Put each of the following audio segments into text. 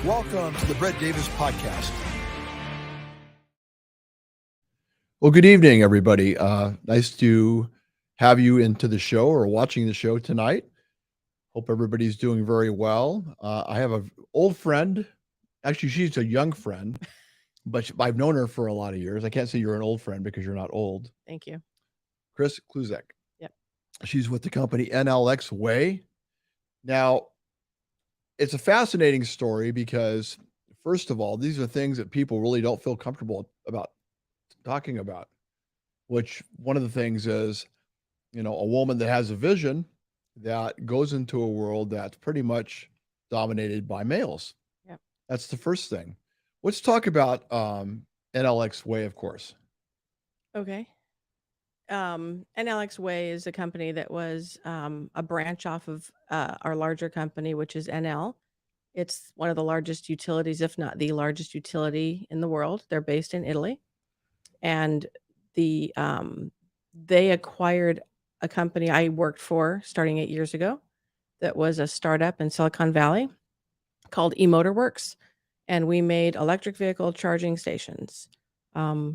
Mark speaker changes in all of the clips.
Speaker 1: Welcome to the Brett Davis Podcast.
Speaker 2: Well, good evening, everybody. Nice to have you into the show or watching the show tonight. Hope everybody's doing very well. I have an old friend. Actually, she's a young friend, but I've known her for a lot of years. I can't say you're an old friend because you're not old.
Speaker 3: Thank you.
Speaker 2: Kris Kluzac.
Speaker 3: Yep.
Speaker 2: She's with the company Enel X Way. Now, it's a fascinating story because, first of all, these are things that people really don't feel comfortable about talking about, which one of the things is, a woman that has a vision that goes into a world that's pretty much dominated by males.
Speaker 3: Yep.
Speaker 2: That's the first thing. Let's talk about Enel X Way, of course.
Speaker 3: Okay. Enel X Way is a company that was a branch off of our larger company, which is Enel. It's one of the largest utilities, if not the largest utility in the world. They're based in Italy. And they acquired a company I worked for starting 8 years ago that was a startup in Silicon Valley called eMotorWorks. And we made electric vehicle charging stations.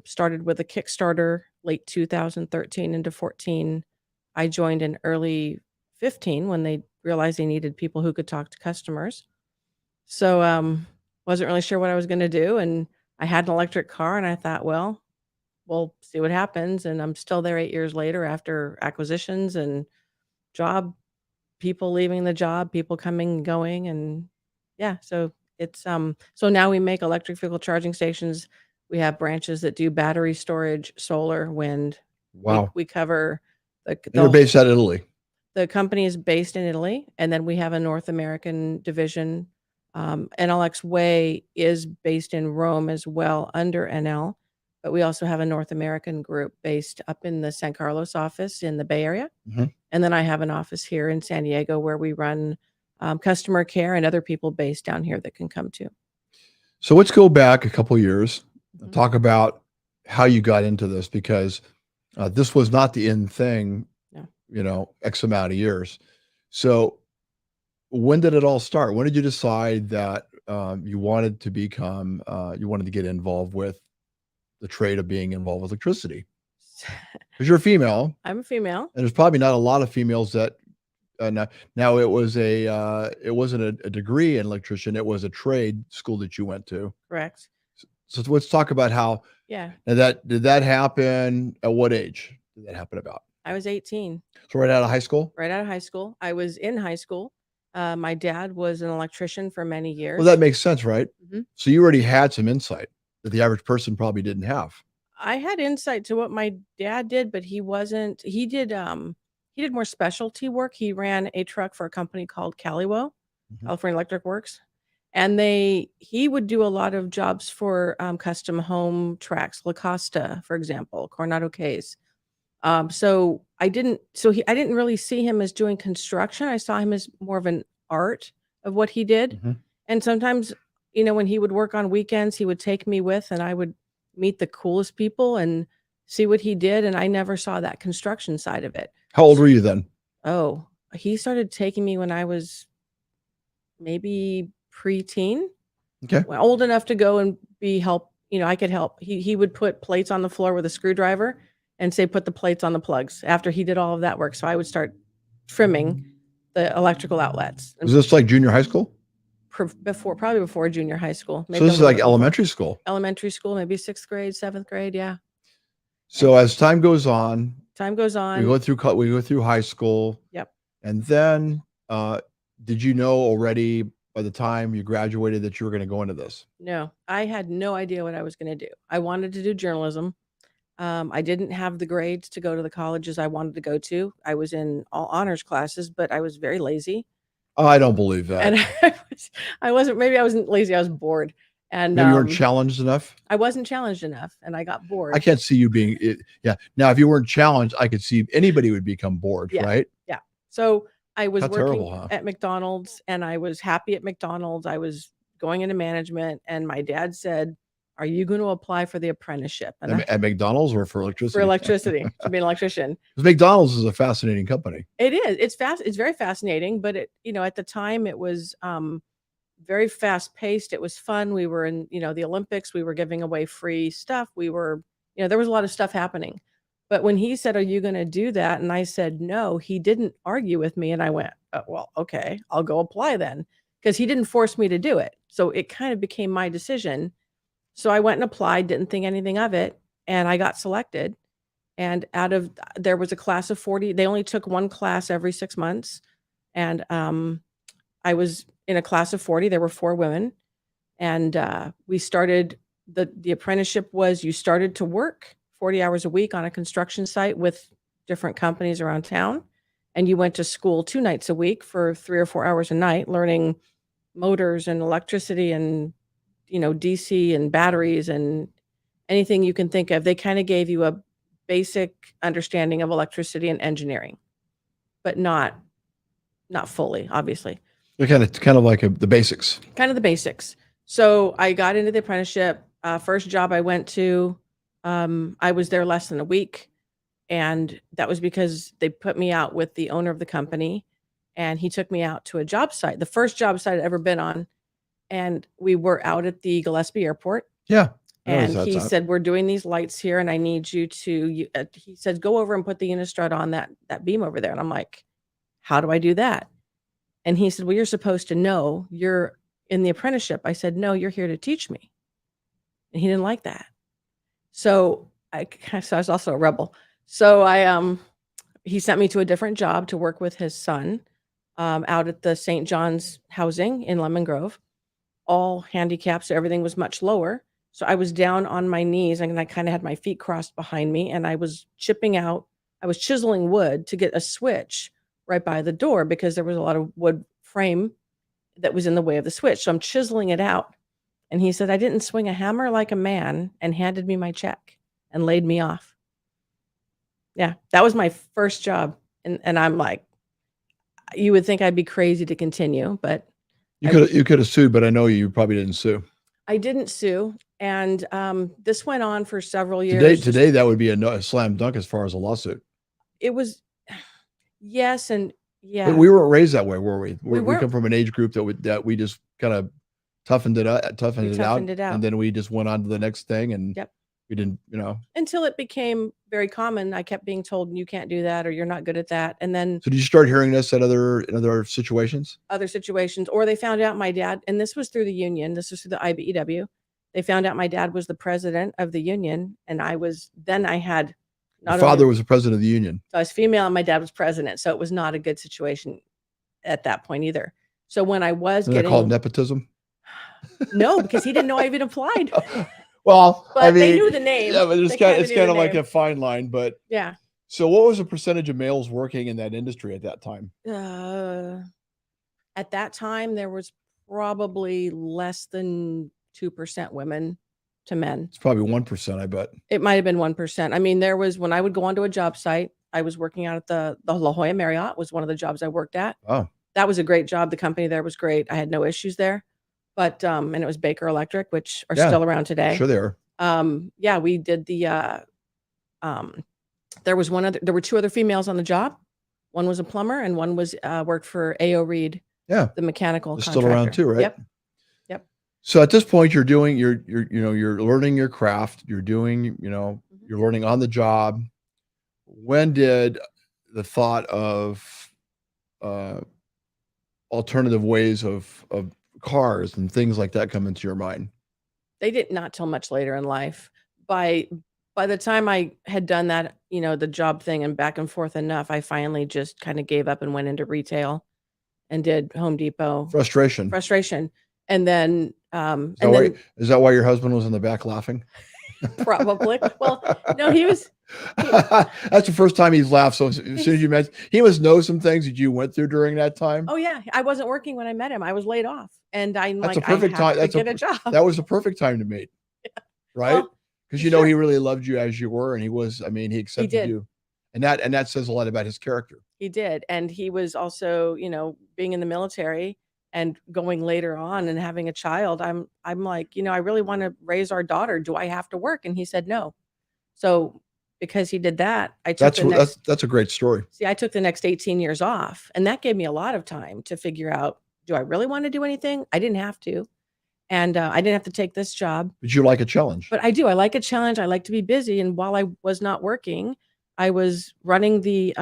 Speaker 3: Started with a Kickstarter late 2013 into 14. I joined in early 15 when they realized they needed people who could talk to customers. So wasn't really sure what I was going to do. And I had an electric car and I thought, well, we'll see what happens. And I'm still there 8 years later after acquisitions and people leaving the job, people coming and going. And yeah, so it's so now we make electric vehicle charging stations. We have branches that do battery storage, solar, wind.
Speaker 2: Wow.
Speaker 3: We cover
Speaker 2: You're based out of Italy.
Speaker 3: The company is based in Italy, and then we have a North American division. Enel X Way is based in Rome as well under Enel, but we also have a North American group based up in the San Carlos office in the Bay Area.
Speaker 2: Mm-hmm.
Speaker 3: And then I have an office here in San Diego where we run customer care and other people based down here that can come too.
Speaker 2: So let's go back a couple of years and talk about how you got into this, because this was not the in thing, X amount of years. So when did it all start? When did you decide that you wanted to get involved with the trade of being involved with electricity? Because you're a female.
Speaker 3: I'm a female.
Speaker 2: And there's probably not a lot of females that now it wasn't a degree in electrician. It was a trade school that you went to.
Speaker 3: Correct.
Speaker 2: So let's talk about how.
Speaker 3: Yeah.
Speaker 2: Now did that happen at what age did that happen about?
Speaker 3: I was 18.
Speaker 2: So right out of high school?
Speaker 3: Right out of high school. I was in high school. My dad was an electrician for many years.
Speaker 2: Well, that makes sense, right?
Speaker 3: Mm-hmm.
Speaker 2: So you already had some insight that the average person probably didn't have.
Speaker 3: I had insight to what my dad did, but he did more specialty work. He ran a truck for a company called Caliwo, California Electric Works. And he would do a lot of jobs for custom home tracks, La Costa, for example, Coronado Case. So I didn't really see him as doing construction. I saw him as more of an art of what he did.
Speaker 2: Mm-hmm.
Speaker 3: And sometimes, when he would work on weekends, he would take me with, and I would meet the coolest people and see what he did. And I never saw that construction side of it.
Speaker 2: How old were you then?
Speaker 3: Oh, he started taking me when I was maybe preteen.
Speaker 2: Okay.
Speaker 3: Well, old enough to go and help. I could help. He would put plates on the floor with a screwdriver and say, put the plates on the plugs after he did all of that work. So I would start trimming the electrical outlets.
Speaker 2: Was this like junior high school?
Speaker 3: Probably before junior high school.
Speaker 2: Maybe so this is like elementary school?
Speaker 3: Elementary school, maybe 6th grade, 7th grade, yeah.
Speaker 2: So as time goes on.
Speaker 3: We
Speaker 2: go through high school.
Speaker 3: Yep.
Speaker 2: And then did you know already by the time you graduated that you were going to go into this?
Speaker 3: No, I had no idea what I was going to do. I wanted to do journalism. I didn't have the grades to go to the colleges I wanted to go to. I was in all honors classes, but I was very lazy.
Speaker 2: Oh, I don't believe that.
Speaker 3: And I wasn't lazy. I was bored. And
Speaker 2: maybe you weren't challenged enough?
Speaker 3: I wasn't challenged enough, and I got bored.
Speaker 2: I can't see you being yeah. Now, if you weren't challenged, I could see anybody would become bored, right?
Speaker 3: Yeah. So I was working
Speaker 2: huh?
Speaker 3: at McDonald's, and I was happy at McDonald's. I was going into management, and my dad said, "Are you going to apply for the apprenticeship?" And
Speaker 2: at McDonald's or for electricity?
Speaker 3: For electricity, to be an electrician.
Speaker 2: Because McDonald's is a fascinating company.
Speaker 3: It is. It's very fascinating. But at the time, it was very fast paced. It was fun. We were in, the Olympics. We were giving away free stuff. We were, there was a lot of stuff happening. But when he said, "Are you going to do that?" and I said no, he didn't argue with me. And I went, well, okay, I'll go apply then, because he didn't force me to do it. So it kind of became my decision. So I went and applied, didn't think anything of it, and I got selected. And there was a class of 40. They only took one class every 6 months. And I was in a class of 40. There were 4 women. And we started, the apprenticeship was, you started to work 40 hours a week on a construction site with different companies around town. And you went to school 2 nights a week for 3 or 4 hours a night, learning motors and electricity and, DC and batteries and anything you can think of. They kind of gave you a basic understanding of electricity and engineering, but not fully, obviously.
Speaker 2: They're kind of like the basics.
Speaker 3: Kind of the basics. So I got into the apprenticeship. First job I went to, I was there less than a week. And that was because they put me out with the owner of the company, and he took me out to a job site, the first job site I'd ever been on. And we were out at the Gillespie Airport.
Speaker 2: Yeah.
Speaker 3: And he said, "We're doing these lights here, and I need you to," he said, "go over and put the unistrut on that beam over there." And I'm like, "How do I do that?" And he said, "Well, you're supposed to know. You're in the apprenticeship." I said, "No, you're here to teach me." And he didn't like that. So I was also a rebel. So he sent me to a different job to work with his son out at the St. John's housing in Lemon Grove, all handicapped. So everything was much lower. So I was down on my knees, and I kind of had my feet crossed behind me, and I was chiseling wood to get a switch right by the door, because there was a lot of wood frame that was in the way of the switch. So I'm chiseling it out. And he said, "I didn't swing a hammer like a man," and handed me my check and laid me off. Yeah, that was my first job. And I'm like, you would think I'd be crazy to continue, but
Speaker 2: you could have sued, but I know you probably didn't sue.
Speaker 3: I didn't sue. And this went on for several years.
Speaker 2: Today that would be a slam dunk as far as a lawsuit.
Speaker 3: It was, yes, and yeah.
Speaker 2: But we weren't raised that way, were we? We
Speaker 3: weren't.
Speaker 2: come from an age group that we just kind of toughened it out, and then we just went on to the next thing, and
Speaker 3: yep.
Speaker 2: We didn't,
Speaker 3: until it became very common. I kept being told, "You can't do that," or "You're not good at that." And then,
Speaker 2: so did you start hearing this in other situations?
Speaker 3: Other situations, or they found out my dad, and this was through the union. This was through the IBEW. They found out my dad was the president of the union, and I had.
Speaker 2: My father was the president of the union.
Speaker 3: So I was female, and my dad was president. So it was not a good situation at that point either. So when I was
Speaker 2: Isn't that called nepotism?
Speaker 3: No, because he didn't know I even applied.
Speaker 2: Well,
Speaker 3: but I mean, they knew the name.
Speaker 2: Yeah, but it's kind of like a fine line. But
Speaker 3: yeah.
Speaker 2: So what was the percentage of males working in that industry at that time?
Speaker 3: At that time, there was probably less than 2% women to men.
Speaker 2: It's probably 1%, I bet.
Speaker 3: It might have been 1%. I mean, there was, when I would go onto a job site, I was working out at the La Jolla Marriott was one of the jobs I worked at.
Speaker 2: Oh.
Speaker 3: That was a great job. The company there was great. I had no issues there. But and it was Baker Electric, which are still around today.
Speaker 2: Sure they are.
Speaker 3: Yeah, we did there were 2 other females on the job. One was a plumber, and one was worked for A.O. Reed.
Speaker 2: Yeah.
Speaker 3: The mechanical contractor.
Speaker 2: Still around too, right?
Speaker 3: Yep.
Speaker 2: So at this point you're learning your craft, you're doing, you're learning on the job. When did the thought of alternative ways of cars and things like that come into your mind?
Speaker 3: They did not till much later in life. By the time I had done that, the job thing and back and forth enough, I finally just kind of gave up and went into retail and did Home Depot.
Speaker 2: Frustration.
Speaker 3: And then
Speaker 2: is that why your husband was in the back laughing?
Speaker 3: Probably. Well, no, he was.
Speaker 2: That's the first time he's laughed. So as soon as you met, he must know some things that you went through during that time.
Speaker 3: Oh yeah, I wasn't working when I met him. I was laid off, and I'm
Speaker 2: that's
Speaker 3: like,
Speaker 2: a perfect time.
Speaker 3: To get a job.
Speaker 2: That was the perfect time to meet, right? Because
Speaker 3: sure.
Speaker 2: He really loved you as you were, and he was. I mean, he accepted you, and that says a lot about his character.
Speaker 3: He did, and he was also, being in the military and going later on and having a child. I'm like, I really want to raise our daughter. Do I have to work? And he said no. So because he did that, I took
Speaker 2: that's a great story.
Speaker 3: See, I took the next 18 years off, and that gave me a lot of time to figure out do I really want to do anything? I didn't have to. And I didn't have to take this job.
Speaker 2: But you like a challenge.
Speaker 3: But I do. I like a challenge. I like to be busy. And while I was not working, I was running the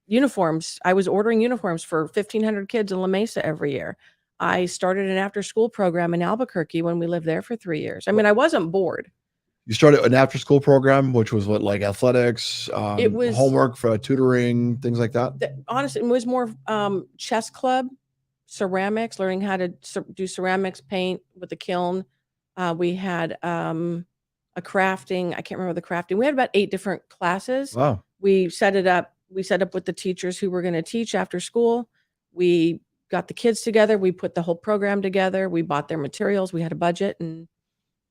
Speaker 3: uniforms. I was ordering uniforms for 1,500 kids in La Mesa every year. I started an after-school program in Albuquerque when we lived there for 3 years. I mean, I wasn't bored.
Speaker 2: You started an after-school program, which was what, like athletics,
Speaker 3: It was
Speaker 2: homework for tutoring, things like that?
Speaker 3: Honestly, it was more chess club, ceramics, learning how to do ceramics, paint with the kiln. We had a crafting. I can't remember the crafting. We had about 8 different classes.
Speaker 2: Wow.
Speaker 3: We set up with the teachers who were going to teach after school. We got the kids together. We put the whole program together. We bought their materials. We had a budget, and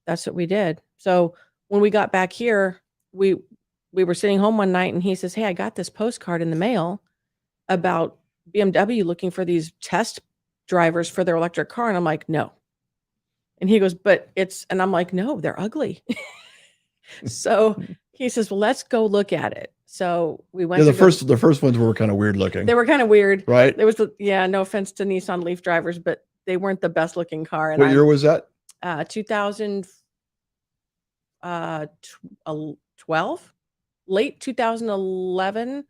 Speaker 3: that's what we did. So when we got back here, we were sitting home one night, and he says, "Hey, I got this postcard in the mail about BMW looking for these test drivers for their electric car." And I'm like, "No." And he goes, "But it's," and I'm like, "No, they're ugly." So he says, "Well, let's go look at it." So we went.
Speaker 2: Yeah, the first ones were kind of weird looking.
Speaker 3: They were kind of weird,
Speaker 2: right?
Speaker 3: There was no offense to Nissan Leaf drivers, but they weren't the best looking car. And
Speaker 2: what year was that?
Speaker 3: 2012, late 2011,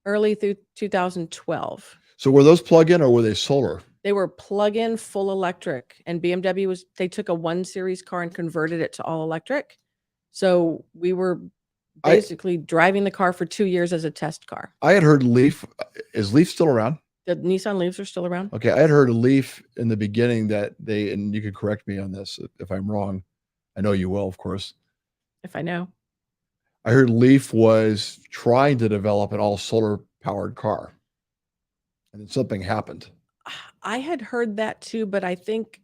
Speaker 3: early through 2012.
Speaker 2: So were those plug-in or were they solar?
Speaker 3: They were plug-in, full electric, and BMW they took a 1 Series car and converted it to all electric. So we were basically driving the car for 2 years as a test car.
Speaker 2: I had heard Leaf. Is Leaf still around?
Speaker 3: The Nissan Leafs are still around.
Speaker 2: Okay, I had heard a Leaf in the beginning that and you could correct me on this if I'm wrong. I know you will, of course.
Speaker 3: If I know.
Speaker 2: I heard Leaf was trying to develop an all solar powered car, and then something happened.
Speaker 3: I had heard that too, but I think,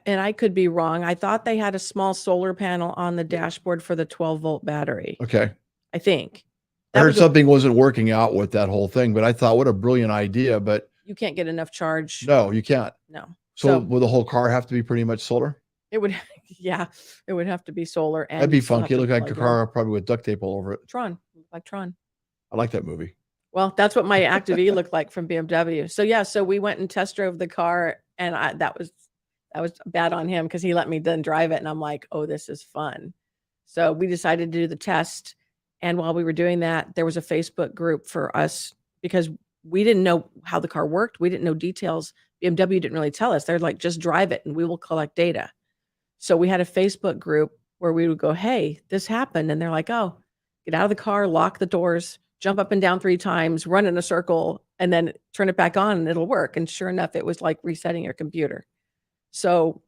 Speaker 3: and I could be wrong, I thought they had a small solar panel on the dashboard for the 12-volt battery.
Speaker 2: Okay.
Speaker 3: I think.
Speaker 2: I heard something wasn't working out with that whole thing, but I thought, what a brilliant idea. But
Speaker 3: you can't get enough charge.
Speaker 2: No, you can't.
Speaker 3: No.
Speaker 2: So will the whole car have to be pretty much solar?
Speaker 3: It would, yeah, it would have to be solar. And
Speaker 2: that'd be funky. It looked like a car probably with duct tape all over it.
Speaker 3: Tron, like Tron.
Speaker 2: I like that movie.
Speaker 3: Well, that's what my Active E looked like from BMW. So yeah, so we went and test drove the car, and that was bad on him because he let me then drive it, and I'm like, oh, this is fun. So we decided to do the test, and while we were doing that, there was a Facebook group for us because we didn't know how the car worked. We didn't know details. BMW didn't really tell us. They're like, just drive it, and we will collect data. So we had a Facebook group where we would go, hey, this happened, and they're like, oh, get out of the car, lock the doors, jump up and down 3 times, run in a circle, and then turn it back on and it'll work. And sure enough, it was like resetting your computer. So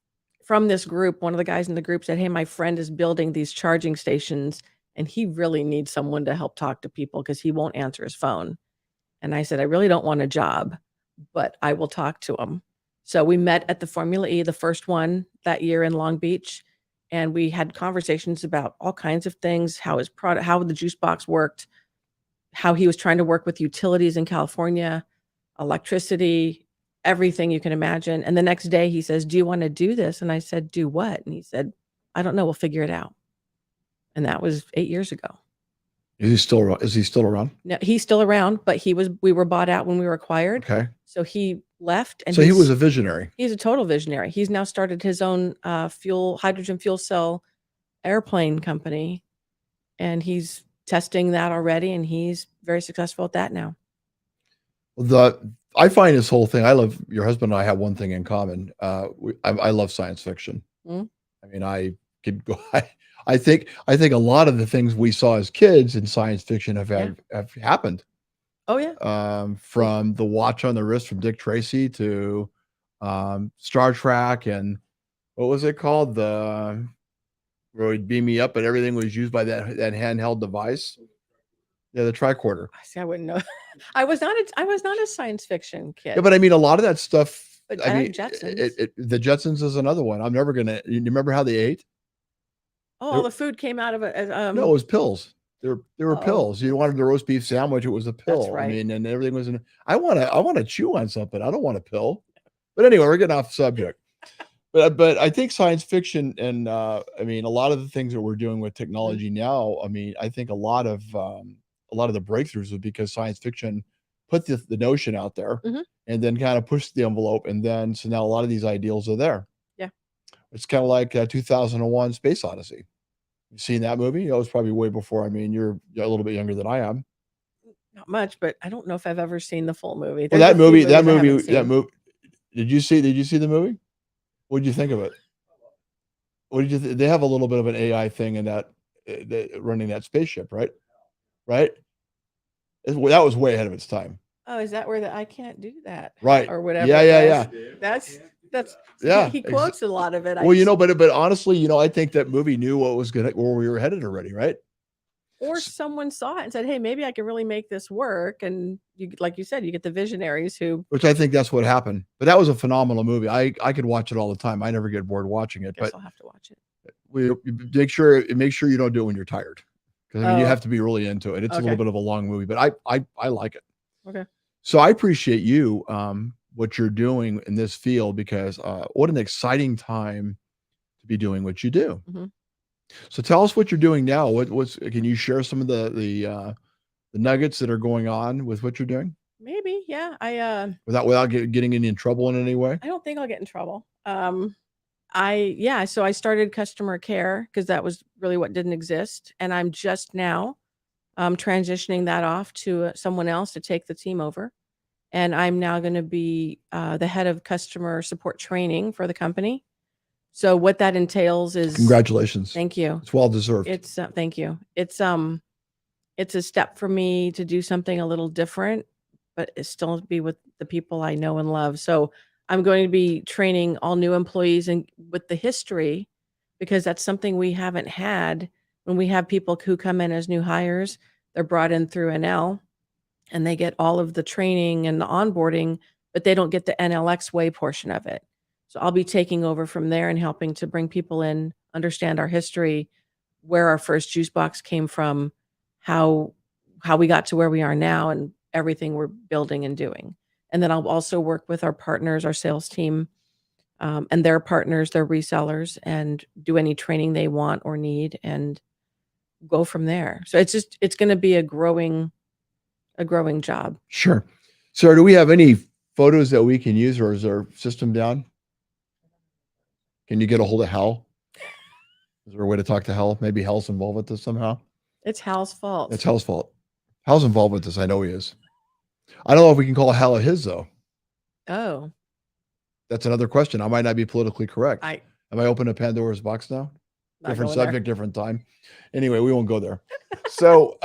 Speaker 3: from this group, one of the guys in the group said, hey, my friend is building these charging stations and he really needs someone to help talk to people because he won't answer his phone. And I said, I really don't want a job, but I will talk to him. So we met at the Formula E, the first one that year in Long Beach. And we had conversations about all kinds of things, how his product, how the juice box worked, how he was trying to work with utilities in California, electricity, everything you can imagine. And the next day he says, do you want to do this? And I said, do what? And he said, I don't know. We'll figure it out. And that was 8 years ago.
Speaker 2: Is he still around?
Speaker 3: No, he's still around, but we were bought out when we were acquired.
Speaker 2: Okay.
Speaker 3: So he left. And
Speaker 2: so he was a visionary.
Speaker 3: He's a total visionary. He's now started his own hydrogen fuel cell airplane company. And he's testing that already. And he's very successful at that now.
Speaker 2: I find this whole thing, your husband and I have one thing in common. I love science fiction.
Speaker 3: Mm.
Speaker 2: I mean, I could go, I think a lot of the things we saw as kids in science fiction have happened.
Speaker 3: Oh yeah.
Speaker 2: From the watch on the wrist from Dick Tracy to Star Trek, and what was it called? Where he'd beam me up, but everything was used by that handheld device. Yeah, the tricorder.
Speaker 3: See, I wouldn't know. I was not a science fiction kid.
Speaker 2: Yeah, but I mean, a lot of that stuff.
Speaker 3: But
Speaker 2: I mean,
Speaker 3: Jetsons.
Speaker 2: The Jetsons is another one. I'm never gonna. You remember how they ate?
Speaker 3: Oh, all the food came out of it.
Speaker 2: No, it was pills. There were pills. You wanted the roast beef sandwich, it was a pill.
Speaker 3: That's right.
Speaker 2: I mean, and everything was I want to chew on something. I don't want a pill. But anyway, we're getting off subject. But I think science fiction and I mean, a lot of the things that we're doing with technology now, I mean, I think a lot of the breakthroughs was because science fiction put the notion out there and then kind of push the envelope. And then, so now a lot of these ideals are there.
Speaker 3: Yeah.
Speaker 2: It's kind of like 2001 Space Odyssey. You seen that movie? That was probably way before. I mean, you're a little bit younger than I am.
Speaker 3: Not much, but I don't know if I've ever seen the full movie.
Speaker 2: Well,
Speaker 3: There's a few movies I haven't
Speaker 2: that
Speaker 3: seen.
Speaker 2: movie. Did you see the movie? What did you think of it? What did you they have a little bit of an AI thing in that running that spaceship, right? Right? That was way ahead of its time.
Speaker 3: Oh, is that where I can't do that?
Speaker 2: Right.
Speaker 3: Or whatever.
Speaker 2: Yeah.
Speaker 3: That's
Speaker 2: Yeah.
Speaker 3: he quotes a lot of it.
Speaker 2: Well, but honestly, I think that movie knew where we were headed already, right?
Speaker 3: Or someone saw it and said, "Hey, maybe I can really make this work." And like you said, you get the visionaries who.
Speaker 2: Which I think that's what happened. But that was a phenomenal movie. I could watch it all the time. I never get bored watching it. But
Speaker 3: I'll have to watch it.
Speaker 2: You make sure you don't do it when you're tired, because I mean you have to be really into it. It's a little bit of a long movie, but I like it.
Speaker 3: Okay.
Speaker 2: So I appreciate you what you're doing in this field, because what an exciting time to be doing what you do. So tell us what you're doing now. Can you share some of the nuggets that are going on with what you're doing?
Speaker 3: Maybe, yeah.
Speaker 2: Without getting in trouble in any way?
Speaker 3: I don't think I'll get in trouble. So I started customer care because that was really what didn't exist, and I'm just now transitioning that off to someone else to take the team over, and I'm now going to be the head of customer support training for the company. So what that entails is
Speaker 2: Congratulations.
Speaker 3: Thank you.
Speaker 2: It's well deserved.
Speaker 3: It's thank you. It's a step for me to do something a little different, but it still be with the people I know and love. So I'm going to be training all new employees and with the history, because that's something we haven't had. When we have people who come in as new hires, they're brought in through Enel and they get all of the training and the onboarding, but they don't get the Enel X Way portion of it. So I'll be taking over from there and helping to bring people in, understand our history, where our first juice box came from, how we got to where we are now, and everything we're building and doing. And then I'll also work with our partners, our sales team, and their partners, their resellers, and do any training they want or need and go from there. So it's going to be a growing job.
Speaker 2: Sure. Sir, do we have any photos that we can use, or is our system down? Can you get a hold of Hal? Is there a way to talk to Hal? Maybe Hal's involved with this somehow.
Speaker 3: It's Hal's fault.
Speaker 2: It's Hal's fault. Hal's involved with this. I know he is. I don't know if we can call Hal a his, though.
Speaker 3: Oh.
Speaker 2: That's another question. I might not be politically correct.
Speaker 3: Am
Speaker 2: I opening a Pandora's box now? Different subject, different time. Anyway, we won't go there. So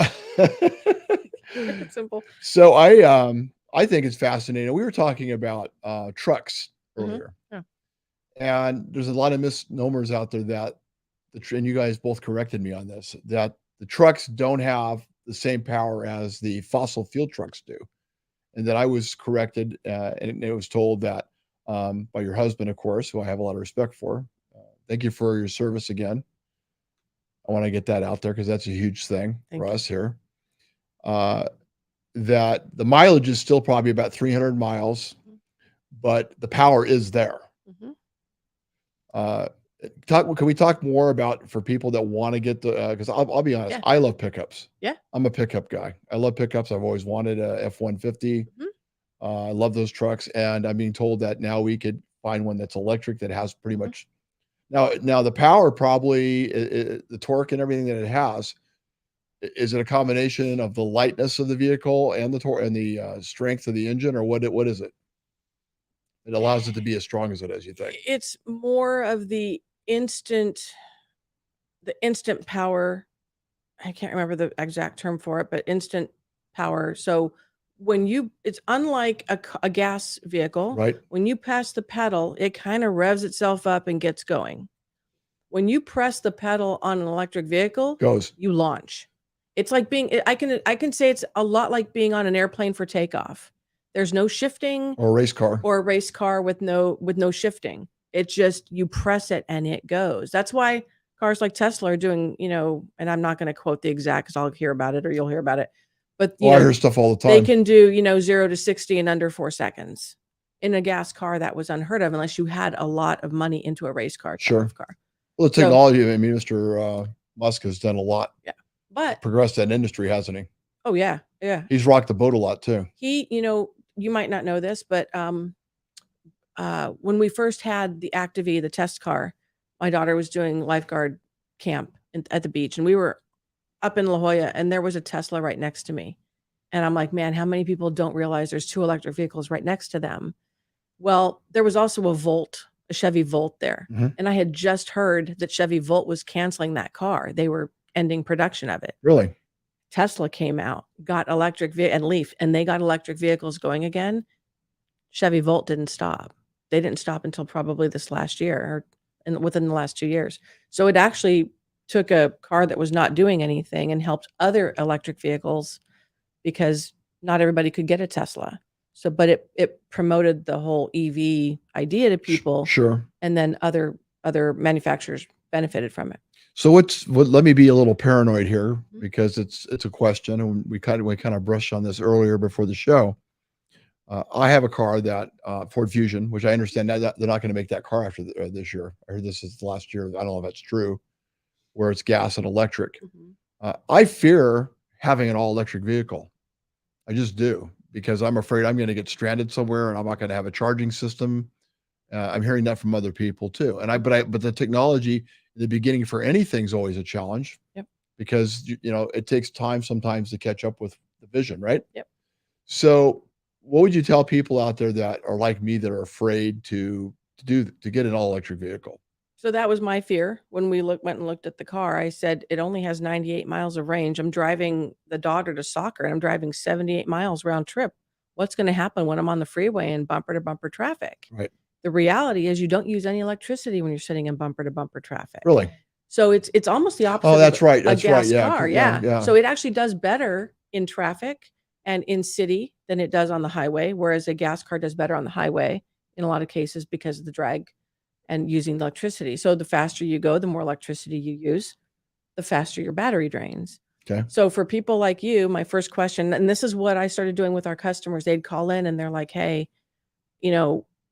Speaker 3: it's simple.
Speaker 2: So I think it's fascinating. We were talking about trucks earlier.
Speaker 3: Yeah.
Speaker 2: And there's a lot of misnomers out there that and you guys both corrected me on this, that the trucks don't have the same power as the fossil fuel trucks do. And that I was corrected and it was told that by your husband, of course, who I have a lot of respect for. Thank you for your service again. I want to get that out there because that's a huge thing for us here. That the mileage is still probably about 300 miles, but the power is there. Can we talk more about, for people that want to get the, because I'll be honest, I love pickups.
Speaker 3: Yeah.
Speaker 2: I'm a pickup guy. I love pickups. I've always wanted a F-150. I love those trucks. And I'm being told that now we could find one that's electric that has pretty much, now the power probably, the torque and everything that it has, is it a combination of the lightness of the vehicle and the torque and the strength of the engine, or what is it? It allows it to be as strong as it is, you think?
Speaker 3: It's more of the instant power. I can't remember the exact term for it, but instant power. So it's unlike a gas vehicle,
Speaker 2: right? When
Speaker 3: you pass the pedal, it kind of revs itself up and gets going. When you press the pedal on an electric vehicle, you launch. It's like I can say it's a lot like being on an airplane for takeoff. There's no shifting,
Speaker 2: or a race car
Speaker 3: with no shifting. It's just you press it and it goes. That's why cars like Tesla are doing, and I'm not going to quote the exact, because I'll hear about it or you'll hear about it. But
Speaker 2: I hear stuff all the time.
Speaker 3: They can do 0 to 60 in under 4 seconds. In a gas car, that was unheard of unless you had a lot of money into a race car.
Speaker 2: Sure. Well, the technology, Mr. Musk has done a lot.
Speaker 3: Yeah, but
Speaker 2: progressed that industry, hasn't he?
Speaker 3: Oh yeah, Yeah.
Speaker 2: He's rocked the boat a lot too.
Speaker 3: You might not know this, but when we first had the Active-E, the test car, my daughter was doing lifeguard camp at the beach, and we were up in La Jolla, and there was a Tesla right next to me. And I'm like, man, how many people don't realize there's 2 electric vehicles right next to them? Well, there was also a Chevy Volt there.
Speaker 2: Mhm.
Speaker 3: And I had just heard that Chevy Volt was canceling that car. They were ending production of it.
Speaker 2: Really?
Speaker 3: Tesla came out, got and Leaf, and they got electric vehicles going again. Chevy Volt didn't stop. They didn't stop until probably this last year within the last 2 years. So it actually took a car that was not doing anything and helped other electric vehicles because not everybody could get a Tesla. So, but it promoted the whole EV idea to people.
Speaker 2: Sure.
Speaker 3: And then other manufacturers benefited from it.
Speaker 2: So let me be a little paranoid here because it's a question, and we kind of brushed on this earlier before the show. I have a car that Ford Fusion, which I understand that they're not going to make that car after this year. I heard this is the last year. I don't know if that's true, where it's gas and electric. I fear having an all electric vehicle. I just do, because I'm afraid I'm going to get stranded somewhere and I'm not going to have a charging system. I'm hearing that from other people too. But the technology in the beginning for anything is always a challenge.
Speaker 3: Yep.
Speaker 2: Because it takes time sometimes to catch up with the vision, right?
Speaker 3: Yep.
Speaker 2: So what would you tell people out there that are like me, that are afraid to get an all electric vehicle?
Speaker 3: So that was my fear when we went and looked at the car. I said, it only has 98 miles of range. I'm driving the daughter to soccer and I'm driving 78 miles round trip. What's going to happen when I'm on the freeway in bumper to bumper traffic?
Speaker 2: Right.
Speaker 3: The reality is you don't use any electricity when you're sitting in bumper to bumper traffic.
Speaker 2: Really?
Speaker 3: So it's almost the opposite.
Speaker 2: Oh, that's right.
Speaker 3: A
Speaker 2: That's
Speaker 3: gas
Speaker 2: right. Yeah.
Speaker 3: car.
Speaker 2: Yeah. Yeah.
Speaker 3: So it actually does better in traffic and in city than it does on the highway, whereas a gas car does better on the highway in a lot of cases because of the drag and using the electricity. So the faster you go, the more electricity you use, the faster your battery drains.
Speaker 2: Okay.
Speaker 3: So for people like you, my first question, and this is what I started doing with our customers, they'd call in and they're like, hey,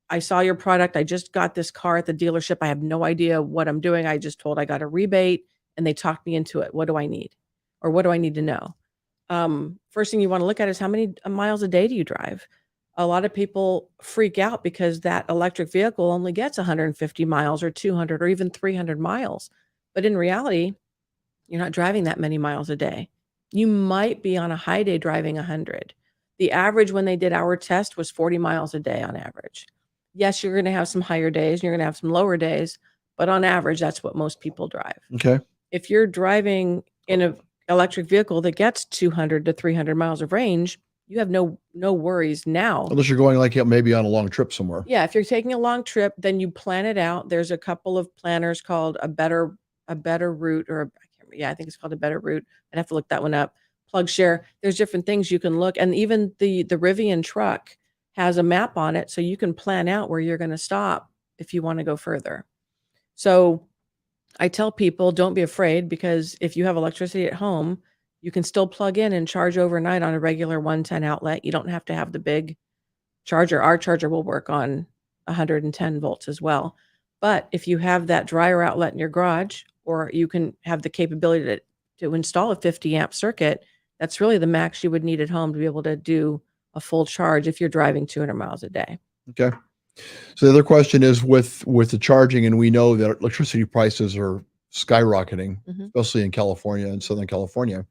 Speaker 3: I saw your product. I just got this car at the dealership. I have no idea what I'm doing. I just told I got a rebate and they talked me into it. What do I need? Or what do I need to know? First thing you want to look at is how many miles a day do you drive? A lot of people freak out because that electric vehicle only gets 150 miles or 200 or even 300 miles. But in reality, you're not driving that many miles a day. You might be on a high day driving 100. The average when they did our test was 40 miles a day on average. Yes, you're going to have some higher days and you're going to have some lower days, but on average, that's what most people drive.
Speaker 2: Okay.
Speaker 3: If you're driving in an electric vehicle that gets 200 to 300 miles of range, you have no worries now.
Speaker 2: Unless you're going like maybe on a long trip somewhere.
Speaker 3: Yeah, if you're taking a long trip, then you plan it out. There's a couple of planners called a better route, or I think it's called a better route. I'd have to look that one up. Plug Share. There's different things you can look, and even the Rivian truck has a map on it, so you can plan out where you're going to stop if you want to go further. So I tell people, don't be afraid, because if you have electricity at home, you can still plug in and charge overnight on a regular 110 outlet. You don't have to have the big charger. Our charger will work on 110 volts as well. But if you have that dryer outlet in your garage, or you can have the capability to install a 50 amp circuit, that's really the max you would need at home to be able to do a full charge if you're driving 200 miles a day.
Speaker 2: Okay. So the other question is with the charging, and we know that electricity prices are skyrocketing, especially in California and Southern California.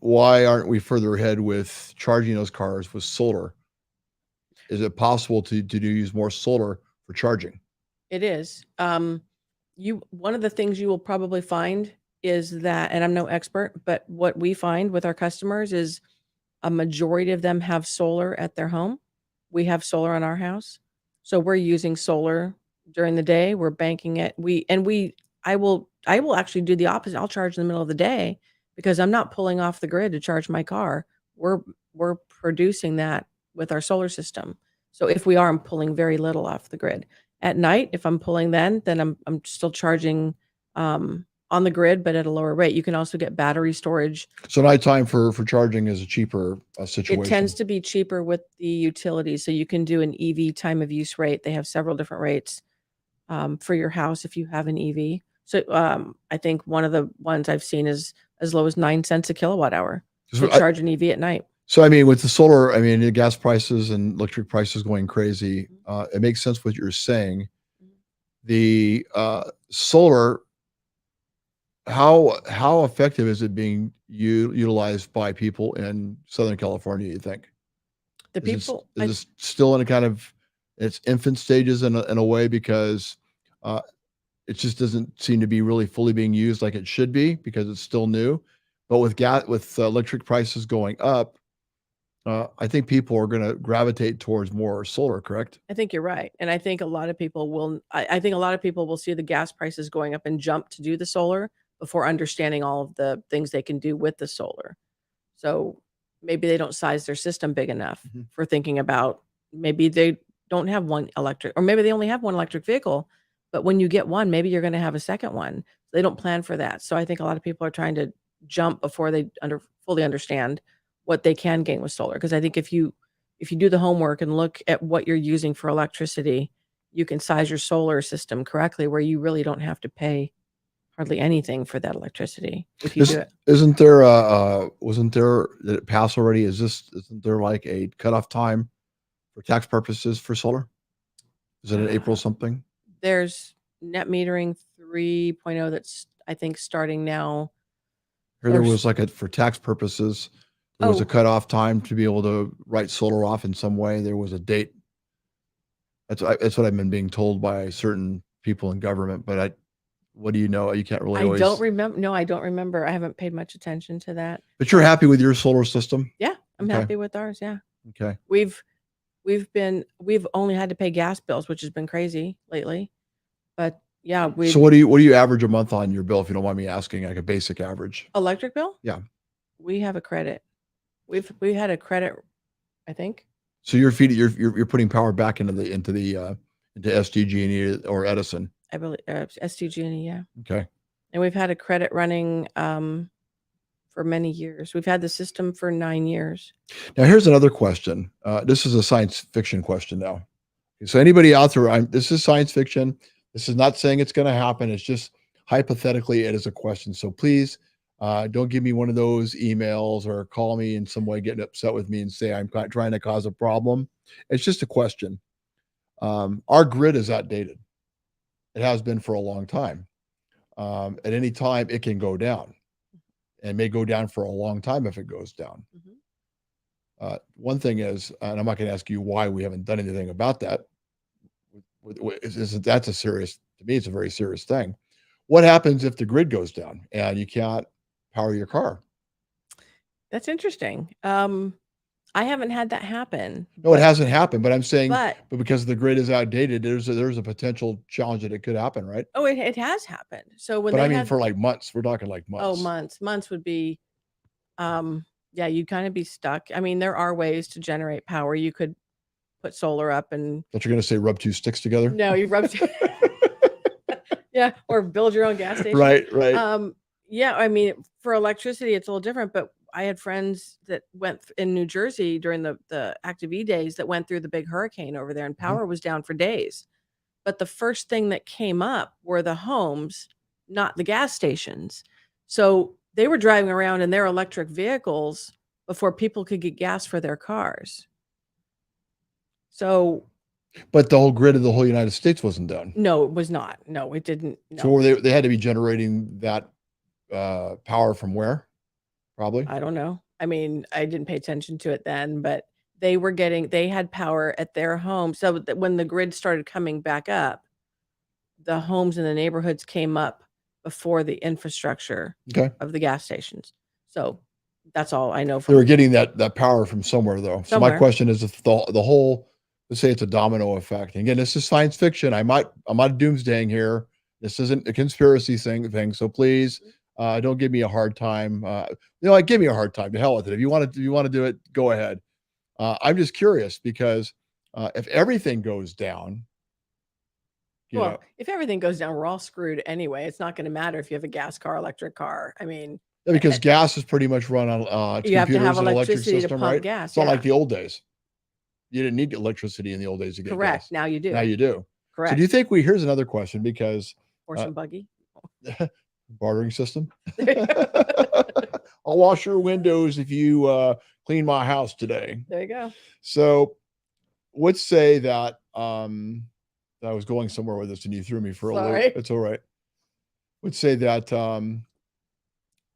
Speaker 2: Why aren't we further ahead with charging those cars with solar? Is it possible to use more solar for charging?
Speaker 3: It is. One of the things you will probably find is that, and I'm no expert, but what we find with our customers is a majority of them have solar at their home. We have solar on our house. So we're using solar during the day. We're banking it. I will actually do the opposite. I'll charge in the middle of the day because I'm not pulling off the grid to charge my car. We're producing that with our solar system. So if we are, I'm pulling very little off the grid. At night, if I'm pulling then I'm still charging on the grid, but at a lower rate. You can also get battery storage.
Speaker 2: So nighttime for charging is a cheaper situation.
Speaker 3: It tends to be cheaper with the utilities. So you can do an EV time of use rate. They have several different rates for your house if you have an EV. So I think one of the ones I've seen is as low as 9 cents a kilowatt hour. to charge an EV at night.
Speaker 2: So, I mean, with the solar, I mean, the gas prices and electric prices going crazy, it makes sense what you're saying. The solar, how effective is it being utilized by people in Southern California, you think?
Speaker 3: The people,
Speaker 2: is it still in a kind of its infant stages in a way, because it just doesn't seem to be really fully being used like it should be because it's still new. But with electric prices going up, I think people are going to gravitate towards more solar, correct?
Speaker 3: I think you're right. And I think a lot of people will, I think a lot of people will see the gas prices going up and jump to do the solar before understanding all of the things they can do with the solar. So maybe they don't size their system big enough for thinking about, maybe they don't have one electric, or maybe they only have one electric vehicle, but when you get one, maybe you're going to have a second one. They don't plan for that. So I think a lot of people are trying to jump before they fully understand what they can gain with solar. Because I think if you do the homework and look at what you're using for electricity, you can size your solar system correctly where you really don't have to pay hardly anything for that electricity if you do it.
Speaker 2: Wasn't there, did it pass already? Isn't there like a cutoff time for tax purposes for solar? Is it in April something?
Speaker 3: There's net metering 3.0 that's, I think, starting now.
Speaker 2: There was like for tax purposes, there was a cutoff time to be able to write solar off in some way. There was a date. That's what I've been being told by certain people in government, but what do you know? You can't really always.
Speaker 3: I don't remember. No, I don't remember. I haven't paid much attention to that.
Speaker 2: But you're happy with your solar system?
Speaker 3: Yeah, I'm happy with ours. Yeah.
Speaker 2: Okay.
Speaker 3: We've only had to pay gas bills, which has been crazy lately. But yeah,
Speaker 2: So what do you average a month on your bill, if you don't mind me asking, like a basic average?
Speaker 3: Electric bill?
Speaker 2: Yeah.
Speaker 3: We have a credit. We've had a credit, I think.
Speaker 2: So you're putting power back into SDG&E or Edison.
Speaker 3: I believe SDG&E, yeah.
Speaker 2: Okay.
Speaker 3: And we've had a credit running for many years. We've had the system for 9 years.
Speaker 2: Now here's another question. This is a science fiction question now. So anybody out there, this is science fiction. This is not saying it's going to happen. It's just hypothetically, it is a question. So please don't give me one of those emails or call me in some way, getting upset with me and say I'm trying to cause a problem. It's just a question. Our grid is outdated. It has been for a long time. At any time, it can go down, and may go down for a long time if it goes down. One thing is, and I'm not going to ask you why we haven't done anything about that. That's to me, it's a very serious thing. What happens if the grid goes down and you can't power your car?
Speaker 3: That's interesting. I haven't had that happen.
Speaker 2: No, it hasn't happened, but I'm saying,
Speaker 3: but
Speaker 2: because the grid is outdated, there's a potential challenge that it could happen, right?
Speaker 3: Oh, it has happened. So when
Speaker 2: for like months, we're talking like months.
Speaker 3: Oh, months would be, yeah, you'd kind of be stuck. I mean, there are ways to generate power. You could put solar up and.
Speaker 2: But you're going to say rub two sticks together?
Speaker 3: No, you rub. Yeah, or build your own gas station.
Speaker 2: Right.
Speaker 3: Yeah, I mean, for electricity, it's a little different, but I had friends that went in New Jersey during the active E days that went through the big hurricane over there, and power was down for days. But the first thing that came up were the homes, not the gas stations. So they were driving around in their electric vehicles before people could get gas for their cars. So.
Speaker 2: But the whole grid of the whole United States wasn't down.
Speaker 3: No, it was not. No, it didn't. No.
Speaker 2: So they had to be generating that power from where? Probably.
Speaker 3: I don't know. I mean, I didn't pay attention to it then, but they had power at their home. So that when the grid started coming back up, the homes in the neighborhoods came up before the infrastructure of the gas stations. So that's all I know.
Speaker 2: They were getting that power from somewhere, though. So my question is, if the whole, let's say it's a domino effect. And again, this is science fiction. I'm not doomsdaying here. This isn't a conspiracy thing. So please don't give me a hard time. Give me a hard time. To hell with it. If you want to do it, go ahead. I'm just curious because if everything goes down,
Speaker 3: if everything goes down, we're all screwed anyway. It's not going to matter if you have a gas car, electric car. I mean,
Speaker 2: because gas is pretty much run on
Speaker 3: you have to have electricity
Speaker 2: electric system,
Speaker 3: to pump
Speaker 2: right?
Speaker 3: gas.
Speaker 2: It's not like the old days. You didn't need electricity in the old days to get
Speaker 3: correct.
Speaker 2: gas.
Speaker 3: Now you do.
Speaker 2: Now you do.
Speaker 3: Correct.
Speaker 2: So do you think here's another question, because
Speaker 3: horse and buggy
Speaker 2: bartering system? I'll wash your windows if you clean my house today.
Speaker 3: There you go.
Speaker 2: So let's say that I was going somewhere with this and you threw me for a loop.
Speaker 3: Sorry.
Speaker 2: It's all right. Let's say that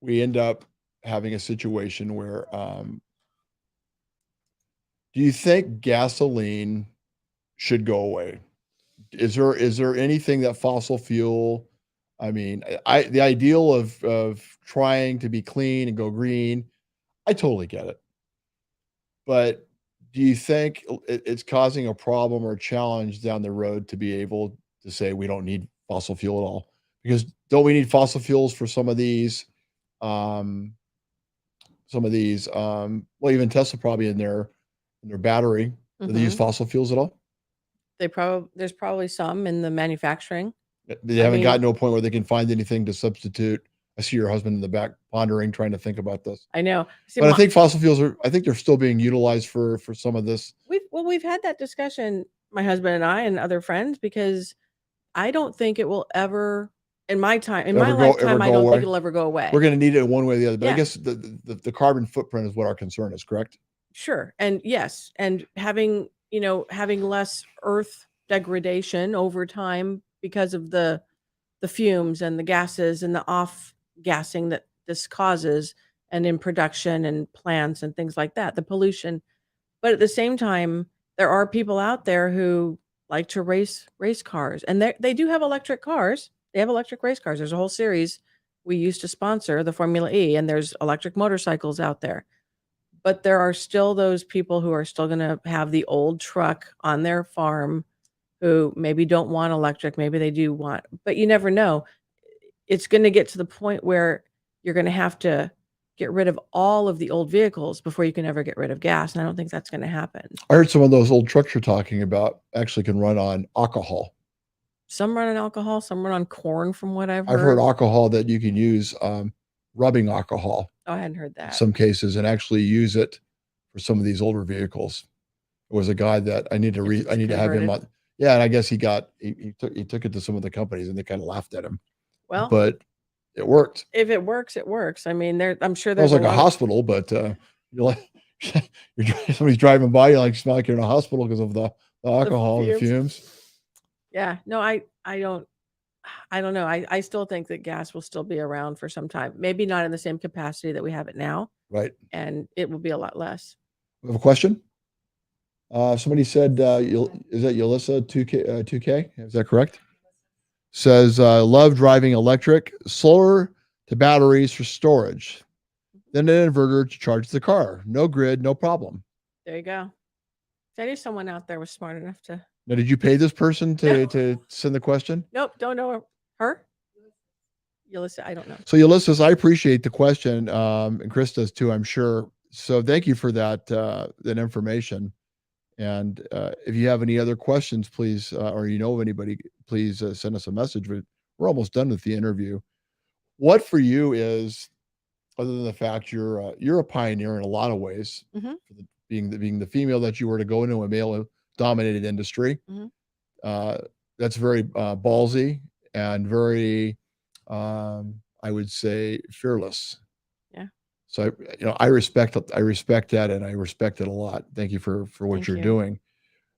Speaker 2: we end up having a situation where do you think gasoline should go away? Is there anything that fossil fuel? I mean, the ideal of trying to be clean and go green, I totally get it. But do you think it's causing a problem or a challenge down the road to be able to say we don't need fossil fuel at all? Because don't we need fossil fuels for some of these well, even Tesla probably in their battery, do they use fossil fuels at all?
Speaker 3: There's probably some in the manufacturing.
Speaker 2: They haven't gotten to a point where they can find anything to substitute. I see your husband in the back pondering, trying to think about this.
Speaker 3: I know. See,
Speaker 2: But I think fossil fuels I think they're still being utilized for some of this.
Speaker 3: We've had that discussion, my husband and I and other friends, because I don't think it will ever, in my lifetime, I don't think it'll ever go away.
Speaker 2: We're going to need it in one way or the other. But
Speaker 3: Yeah.
Speaker 2: I guess the carbon footprint is what our concern is, correct?
Speaker 3: Sure. And yes, and having less earth degradation over time because of the fumes and the gases and the off gassing that this causes, and in production and plants and things like that, the pollution. But at the same time, there are people out there who like to race cars, and they do have electric cars. They have electric race cars. There's a whole series we used to sponsor, the Formula E, and there's electric motorcycles out there. But there are still those people who are still going to have the old truck on their farm who maybe don't want electric, maybe they do want, but you never know. It's going to get to the point where you're going to have to get rid of all of the old vehicles before you can ever get rid of gas, and I don't think that's going to happen.
Speaker 2: I heard some of those old trucks you're talking about actually can run on alcohol.
Speaker 3: Some run on alcohol, some run on corn, from what I've heard.
Speaker 2: I've heard alcohol that you can use, rubbing alcohol.
Speaker 3: Oh, I hadn't heard that.
Speaker 2: In some cases, and actually use it for some of these older vehicles. There was a guy that I need to have him on. Yeah, and I guess he took it to some of the companies, and they kind of laughed at him.
Speaker 3: Well,
Speaker 2: but it worked.
Speaker 3: If it works, it works. I mean, I'm sure
Speaker 2: It was like a hospital, but you're like somebody's driving by, you smell like you're in a hospital because of the alcohol, the fumes.
Speaker 3: Yeah, no, I don't know. I still think that gas will still be around for some time. Maybe not in the same capacity that we have it now.
Speaker 2: Right.
Speaker 3: And it will be a lot less.
Speaker 2: We have a question. Somebody said, is that Yulissa 2K? Is that correct? Says, love driving electric, solar to batteries for storage, then an inverter to charge the car. No grid, no problem.
Speaker 3: There you go. I knew someone out there was smart enough to.
Speaker 2: Now, did you pay this person to send the question?
Speaker 3: Nope, don't know her. Yulissa, I don't know.
Speaker 2: So Yulissa, I appreciate the question, and Kris does too, I'm sure. So thank you for that information. And if you have any other questions, please, or you know of anybody, please send us a message. We're almost done with the interview. What for you is, other than the fact you're a pioneer in a lot of ways, being the female that you were to go into a male-dominated industry, that's very ballsy and very, I would say, fearless. Yeah. So I respect that, and I respect it a lot. Thank you for what you're doing.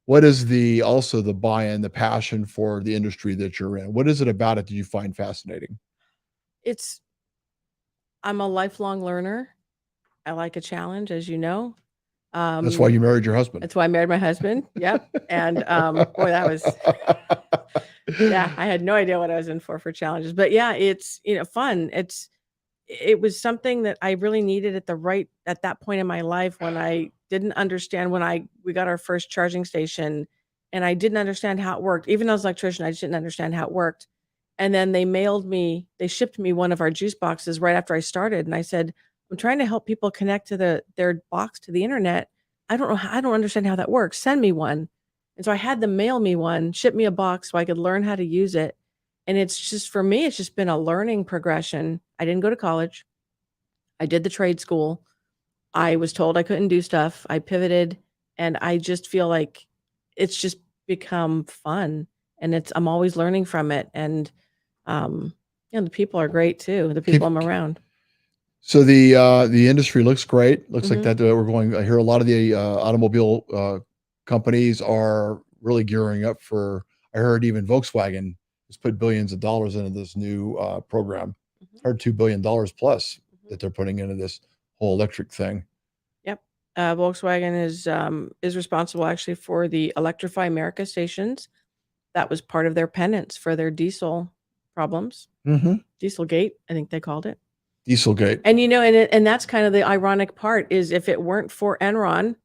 Speaker 2: What is also the buy-in, the passion for the industry that you're in? What is it about it that you find fascinating?
Speaker 3: I'm a lifelong learner. I like a challenge, as you know.
Speaker 2: That's why you married your husband.
Speaker 3: That's why I married my husband. Yep. And boy, that was, yeah, I had no idea what I was in for challenges. But yeah, it's fun. It was something that I really needed at that point in my life, when I didn't understand, we got our first charging station, and I didn't understand how it worked. Even as an electrician, I just didn't understand how it worked. And then they shipped me one of our juice boxes right after I started. And I said, I'm trying to help people connect to their box to the internet. I don't understand how that works. Send me one. And so I had them mail me one, ship me a box so I could learn how to use it. And it's just, for me, it's just been a learning progression. I didn't go to college. I did the trade school. I was told I couldn't do stuff. I pivoted, and I just feel like it's just become fun, and I'm always learning from it. And the people are great too. The people I'm around.
Speaker 2: So the industry looks great. Looks like
Speaker 3: Mhm.
Speaker 2: that we're going. I hear a lot of the automobile companies are really gearing up for. I heard even Volkswagen has put billions of dollars into this new program.
Speaker 3: Mhm.
Speaker 2: Heard $2 billion plus
Speaker 3: Mhm.
Speaker 2: that they're putting into this whole electric thing.
Speaker 3: Yep. Volkswagen is responsible actually for the Electrify America stations. That was part of their penance for their diesel problems.
Speaker 2: Mm-hmm.
Speaker 3: Dieselgate, I think they called it.
Speaker 2: Dieselgate.
Speaker 3: And and that's kind of the ironic part is if it weren't for Enron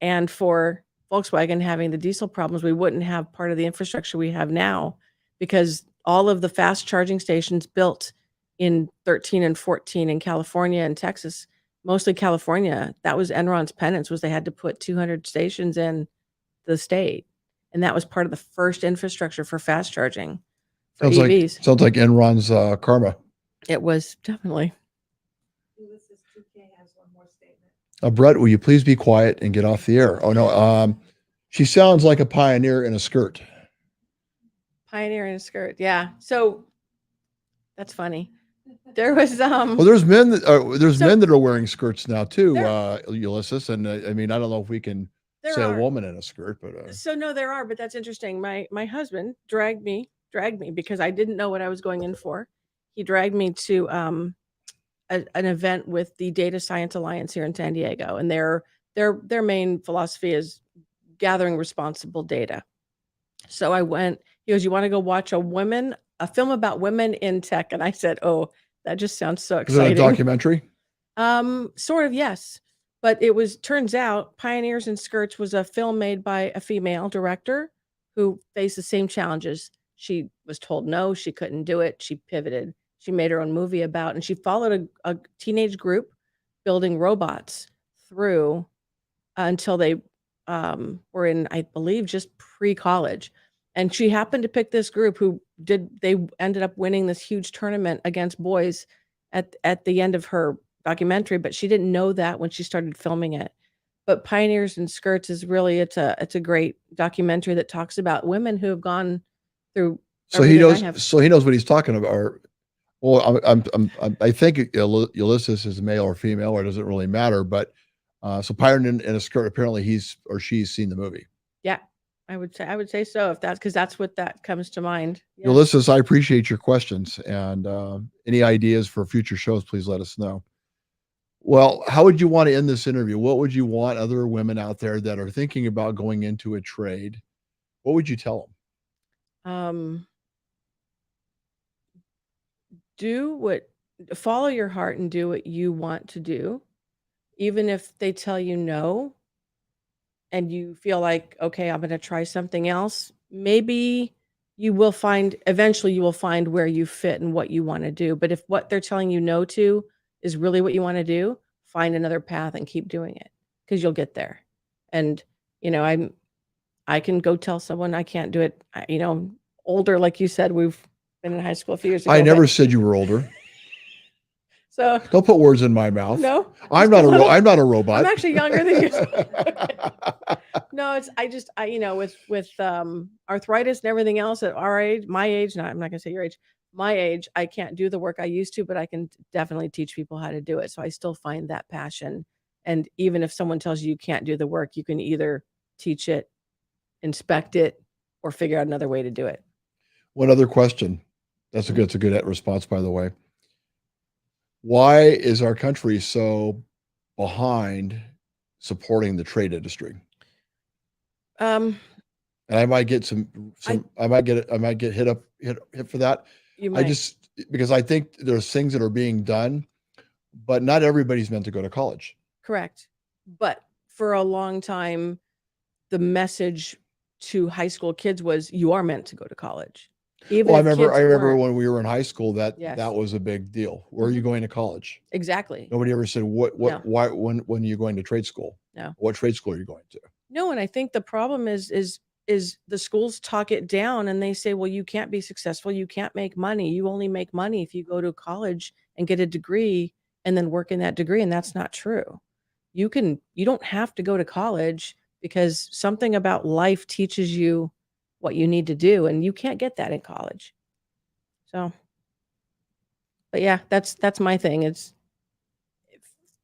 Speaker 3: and for Volkswagen having the diesel problems, we wouldn't have part of the infrastructure we have now because all of the fast charging stations built in 13 and 14 in California and Texas, mostly California, that was Enron's penance was they had to put 200 stations in the state. And that was part of the first infrastructure for fast charging for EVs.
Speaker 2: Sounds like Enron's karma.
Speaker 3: It was definitely.
Speaker 2: Brett, will you please be quiet and get off the air? Oh no, she sounds like a pioneer in a skirt.
Speaker 3: Pioneer in a skirt. Yeah. So that's funny. There was
Speaker 2: Well, there's men that
Speaker 3: So-
Speaker 2: men that are wearing skirts now too,
Speaker 3: There-
Speaker 2: Ulysses. And I mean, I don't know if we can
Speaker 3: there
Speaker 2: say
Speaker 3: are.
Speaker 2: a woman in a skirt, but
Speaker 3: So no, there are, but that's interesting. My husband dragged me because I didn't know what I was going in for. He dragged me to an event with the Data Science Alliance here in San Diego, and their main philosophy is gathering responsible data. So I went. He goes, "You want to go watch a film about women in tech?" And I said, "Oh, that just sounds so
Speaker 2: is it
Speaker 3: exciting."
Speaker 2: a documentary?
Speaker 3: Sort of, yes. But turns out Pioneers in Skirts was a film made by a female director who faced the same challenges. She was told no, she couldn't do it. She pivoted. She made her own movie about, and she followed a teenage group building robots through until they were in, I believe, just pre-college. And she happened to pick this group they ended up winning this huge tournament against boys at the end of her documentary, but she didn't know that when she started filming it. But Pioneers in Skirts is really it's a great documentary that talks about women who have gone through
Speaker 2: So he
Speaker 3: everything I
Speaker 2: knows.
Speaker 3: have.
Speaker 2: So he knows what he's talking about. Well, I think Ulysses is male or female, or it doesn't really matter. But so Pyron in a skirt, apparently he's or she's seen the movie.
Speaker 3: Yeah, I would say so if that's because that's what that comes to mind. Yeah.
Speaker 2: Ulysses, I appreciate your questions, and any ideas for future shows, please let us know. Well, how would you want to end this interview? What would you want other women out there that are thinking about going into a trade? What would you tell them?
Speaker 3: Follow your heart and do what you want to do, even if they tell you no and you feel like, okay, I'm going to try something else. Maybe eventually you will find where you fit and what you want to do. But if what they're telling you no to is really what you want to do, find another path and keep doing it because you'll get there. And, I can go tell someone I can't do it. Older, like you said, we've been in high school a few years ago.
Speaker 2: I never said you were older.
Speaker 3: So
Speaker 2: don't put words in my mouth.
Speaker 3: No,
Speaker 2: I'm not a robot.
Speaker 3: I'm actually younger than you. No, with arthritis and everything else at our age, my age. I'm not gonna say your age. My age, I can't do the work I used to, but I can definitely teach people how to do it. So I still find that passion. And even if someone tells you can't do the work, you can either teach it, inspect it, or figure out another way to do it.
Speaker 2: One other question. That's a good response, by the way. Why is our country so behind supporting the trade industry? And I might get I might get hit for that.
Speaker 3: You might.
Speaker 2: Because I think there's things that are being done, but not everybody's meant to go to college.
Speaker 3: Correct. But for a long time, the message to high school kids was you are meant to go to college.
Speaker 2: Well, I remember when we were in high school that was a big deal. Where are you going to college?
Speaker 3: Exactly.
Speaker 2: Nobody ever said why when are you going to trade school?
Speaker 3: No.
Speaker 2: What trade school are you going to?
Speaker 3: No, and I think the problem is the schools talk it down and they say, well, you can't be successful, you can't make money. You only make money if you go to college and get a degree and then work in that degree. And that's not true. You don't have to go to college because something about life teaches you what you need to do, and you can't get that in college. So, but yeah, that's my thing. It's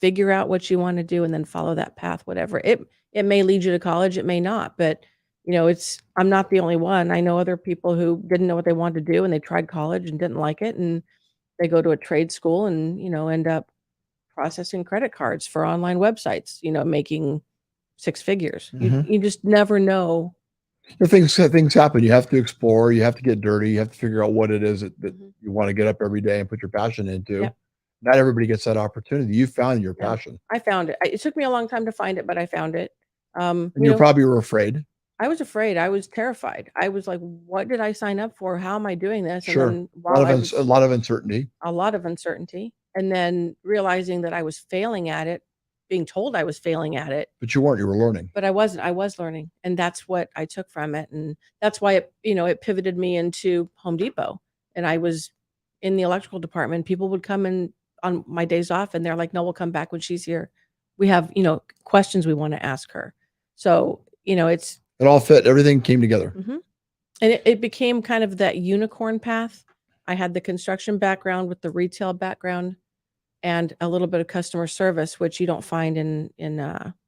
Speaker 3: figure out what you want to do and then follow that path, whatever. It may lead you to college, it may not, but I'm not the only one. I know other people who didn't know what they wanted to do and they tried college and didn't like it, and they go to a trade school and, end up processing credit cards for online websites, making six figures. You just never know.
Speaker 2: Things happen. You have to explore. You have to get dirty. You have to figure out what it is that you want to get up every day and put your passion into.
Speaker 3: Yep.
Speaker 2: Not everybody gets that opportunity. You found your
Speaker 3: Yeah,
Speaker 2: passion.
Speaker 3: I found it. It took me a long time to find it, but I found it.
Speaker 2: And you probably were afraid.
Speaker 3: I was afraid. I was terrified. I was like, what did I sign up for? How am I doing this?
Speaker 2: Sure.
Speaker 3: And then
Speaker 2: A lot of uncertainty.
Speaker 3: A lot of uncertainty. And then realizing that I was failing at it, being told I was failing at it.
Speaker 2: But you weren't. You were learning.
Speaker 3: But I wasn't. I was learning. And that's what I took from it. And that's why it pivoted me into Home Depot. And I was in the electrical department. People would come in on my days off and they're like, no, we'll come back when she's here. We have, questions we want to ask her. So,
Speaker 2: it all fit. Everything came together.
Speaker 3: And it became kind of that unicorn path. I had the construction background with the retail background and a little bit of customer service, which you don't find in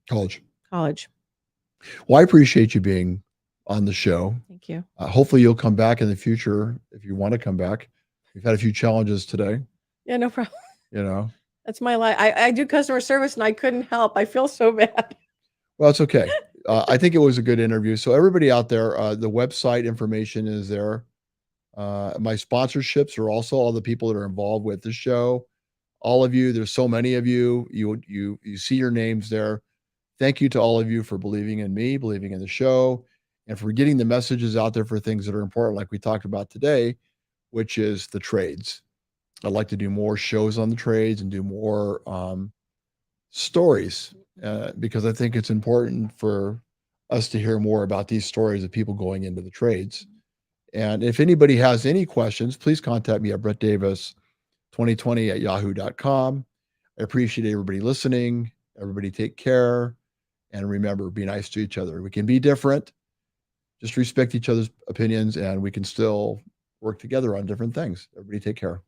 Speaker 2: college.
Speaker 3: Well,
Speaker 2: I appreciate you being on the show.
Speaker 3: Thank you.
Speaker 2: Hopefully you'll come back in the future if you want to come back. We've had a few challenges today.
Speaker 3: Yeah, no problem.
Speaker 2: That's
Speaker 3: my life. I do customer service and I couldn't help. I feel so bad.
Speaker 2: Well, it's okay. I think it was a good interview. So everybody out there, the website information is there. My sponsorships are also all the people that are involved with the show. All of you, there's so many of you. You see your names there. Thank you to all of you for believing in me, believing in the show, and for getting the messages out there for things that are important, like we talked about today, which is the trades. I'd like to do more shows on the trades and do more stories because I think it's important for us to hear more about these stories of people going into the trades. And if anybody has any questions, please contact me at brettdavis2020@yahoo.com. I appreciate everybody listening. Everybody take care. And remember, be nice to each other. We can be different. Just respect each other's opinions and we can still work together on different things. Everybody take care.